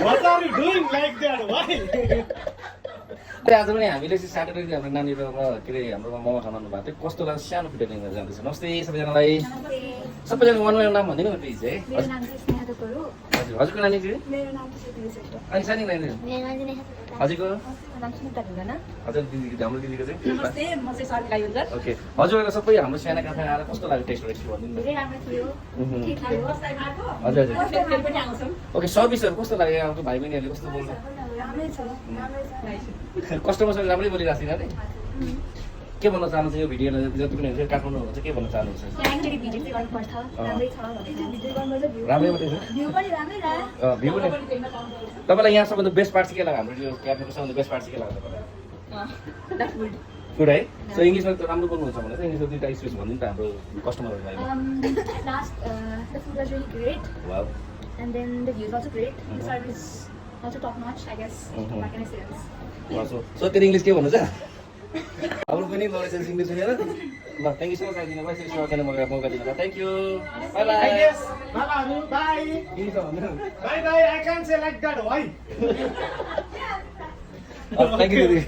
What are you doing like that? Why? आज पनि हामीले चाहिँ स्याटरडे हाम्रो नानीहरू के अरे हाम्रोमा मोमो खान आउनु भएको थियो कस्तो लाग्छ सानो फिटर लिएर जाँदैछ नमस्ते सबैजनालाई सबैजना वान नाम भनिदिनु न प्लिज है मेरो नाम चाहिँ स्नेहा थोकर हो। हजुर हजुरको नानी चाहिँ मेरो नाम चाहिँ सुप्रिया श्रेष्ठ। अनि सानी नानी मेरो नाम चाहिँ नेहा थोकर। हजुरको नाम सुनिता ढुङ्गाना। हजुर दिदी हाम्रो दिदीको चाहिँ नमस्ते म चाहिँ सर्विका युजर। ओके हजुरहरू सबै हाम्रो सानो काफे आएर कस्तो लाग्यो टेस्ट रेसिपी भनिदिनु न धेरै राम्रो थियो। ठिक थियो। हजुर हजुर फेरि पनि आउँछौँ। ओके सर्भिसहरू कस्तो लाग्यो यहाँको भाइ बहिनीहरूले कस्तो बोल्नु राम्रै छ। राम्रै छ। कस्टमरसँग राम्रै बोलिरहेको छैन नि के भन्न चाहनुहुन्छ यो भिडियोलाई जति पनि हुन्छ काठमाडौँ हुन्छ के भन्न चाहनुहुन्छ यहाँ एकचोटि भिजिट चाहिँ गर्नुपर्छ। राम्रै छ भनेर भिजिट गर्नुपर्छ। राम्रै मात्रै छ भ्यू पनि राम्रै छ। भ्यू पनि तपाईँलाई यहाँ सबभन्दा बेस्ट पार्ट चाहिँ के लाग्यो हाम्रो यो क्याफेको सबभन्दा बेस्ट पार्ट चाहिँ के लाग्यो तपाईँलाई द फुड। फुड है सो इङ्ग्लिसमा त राम्रो बोल्नुहुन्छ भने चाहिँ इङ्ग्लिसमा दुईवटा स्पेस भनिदिनु त हाम्रो कस्टमरहरूलाई Last, the food was really great, wow and then the views also great. The service also top notch, I guess. What can I say else? So तेरो इङ्ग्लिस के भन्नु छ हाम्रो पनि नलेज इङ्ग्लिस छैन ल थ्याङ्क यू सो मच आइदिनु भयो सेवा गर्न मौका दिनु thank you by by Yes. Bye. इङ्ग्लिसमा भन्नु Bye. I can't say like that. Why? Thank you दिदी